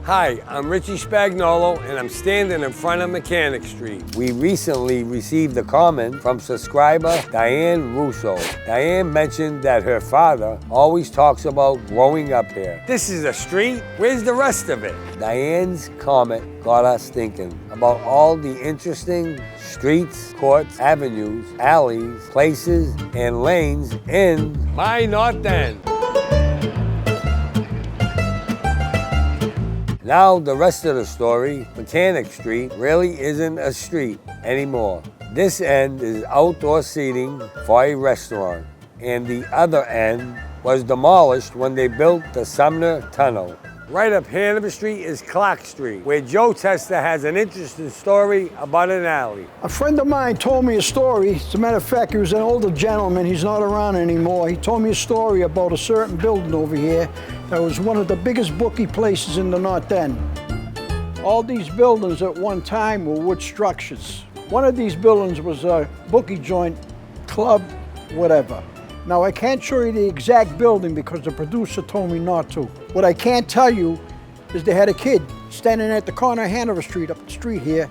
Hi, I'm Richie Spagnolo, and I'm standing in front of Mechanic Street. We recently received a comment from subscriber Diane Russo. Diane mentioned that her father always talks about growing up here. This is a street? Where's the rest of it? Diane's comment got us thinking about all the interesting streets, courts, avenues, alleys, places, and lanes in my North End. Now the rest of the story, Mechanic Street really isn't a street anymore. This end is outdoor seating for a restaurant, and the other end was demolished when they built the Sumner Tunnel. Right up Hanover Street is Clark Street, where Joe Testa has an interesting story about an alley. A friend of mine told me a story. As a matter of fact, he was an older gentleman. He's not around anymore. He told me a story about a certain building over here that was one of the biggest bookie places in the North End. All these buildings at one time were wood structures. One of these buildings was a bookie joint, club, whatever. Now, I can't show you the exact building because the producer told me not to. What I can tell you is they had a kid standing at the corner of Hanover Street, up the street here,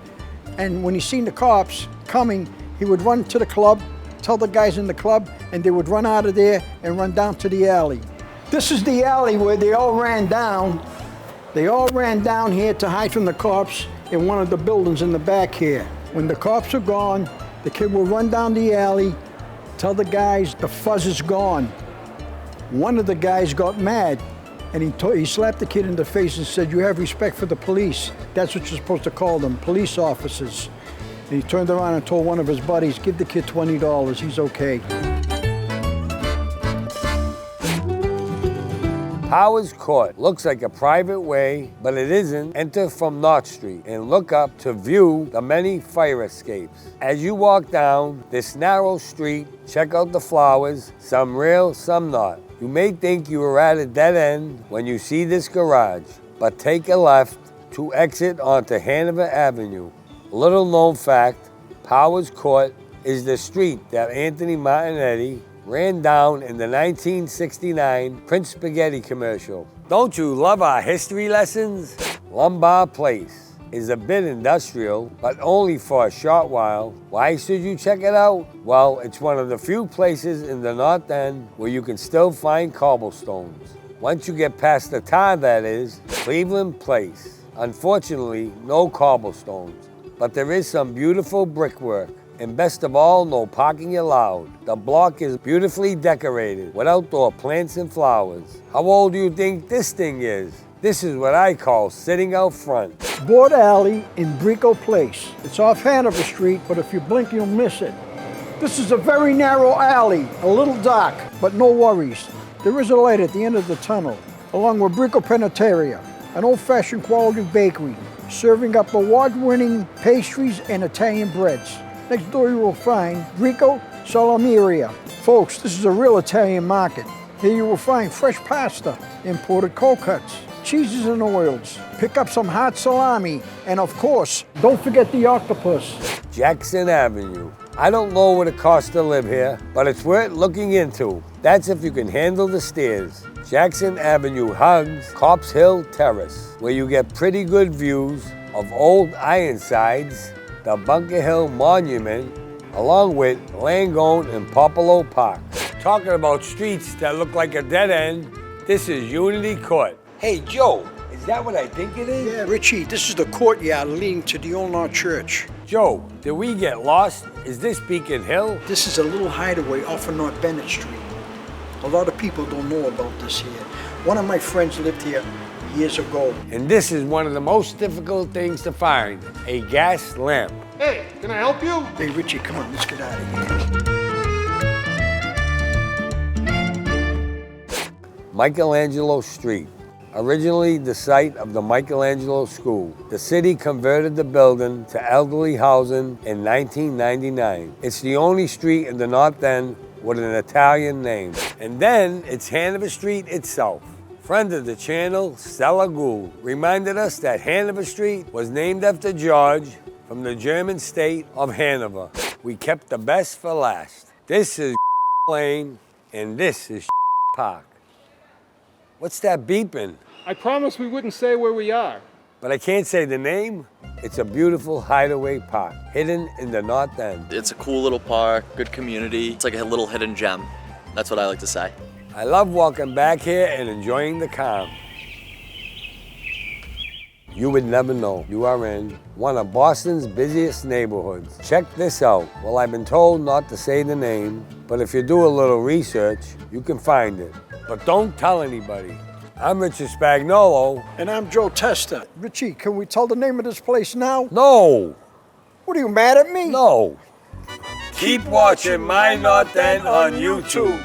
and when he seen the cops coming, he would run to the club, tell the guys in the club, and they would run out of there and run down to the alley. This is the alley where they all ran down. They all ran down here to hide from the cops in one of the buildings in the back here. When the cops are gone, the kid will run down the alley, tell the guys the fuzz is gone. One of the guys got mad and he slapped the kid in the face and said, "You have respect for the police. That's what you're supposed to call them, police officers." And he turned around and told one of his buddies, "Give the kid $20, he's okay." Powers Court looks like a private way, but it isn't. Enter from North Street and look up to view the many fire escapes. As you walk down this narrow street, check out the flowers, some real, some not. You may think you are at a dead end when you see this garage, but take a left to exit onto Hanover Avenue. Little known fact, Powers Court is the street that Anthony Martinetti ran down in the 1969 Prince Spaghetti commercial. Don't you love our history lessons? Lumbar Place is a bit industrial, but only for a short while. Why should you check it out? Well, it's one of the few places in the North End where you can still find cobblestones. Once you get past the tar, that is, Cleveland Place. Unfortunately, no cobblestones, but there is some beautiful brickwork. And best of all, no parking allowed. The block is beautifully decorated with outdoor plants and flowers. How old do you think this thing is? This is what I call sitting out front. Board Alley in Breo Place. It's off Hanover Street, but if you blink, you'll miss it. This is a very narrow alley, a little dark, but no worries. There is a light at the end of the tunnel, along with Breo Panetteria, an old-fashioned quality bakery, serving up award-winning pastries and Italian breads. Next door you will find Breo Salameria. Folks, this is a real Italian market. Here you will find fresh pasta, imported cold cuts, cheeses and oils. Pick up some hot salami, and of course, don't forget the octopus. Jackson Avenue. I don't know what it costs to live here, but it's worth looking into. That's if you can handle the stairs. Jackson Avenue hugs Cops Hill Terrace, where you get pretty good views of old Ironsides, the Bunker Hill Monument, along with Langone and Popolo Park. Talking about streets that look like a dead end, this is Unity Court. Hey, Joe, is that what I think it is? Yeah, Richie, this is the courtyard leading to the Old North Church. Joe, did we get lost? Is this Beacon Hill? This is a little hideaway off of North Bennett Street. A lot of people don't know about this here. One of my friends lived here years ago. And this is one of the most difficult things to find, a gas lamp. Hey, can I help you? Hey, Richie, come on, let's get out of here. Michelangelo Street. Originally the site of the Michelangelo School, the city converted the building to elderly housing in 1999. It's the only street in the North End with an Italian name. And then it's Hanover Street itself. Friend of the channel, Stella Gould, reminded us that Hanover Street was named after George from the German state of Hanover. We kept the best for last. This is Lane, and this is Park. What's that beeping? I promised we wouldn't say where we are. But I can't say the name. It's a beautiful hideaway park, hidden in the North End. It's a cool little park, good community. It's like a little hidden gem. That's what I like to say. I love walking back here and enjoying the calm. You would never know you are in one of Boston's busiest neighborhoods. Check this out. Well, I've been told not to say the name, but if you do a little research, you can find it. But don't tell anybody. I'm Richie Spagnolo. And I'm Joe Testa. Richie, can we tell the name of this place now? No. What are you, mad at me? No. Keep watching My North End on YouTube.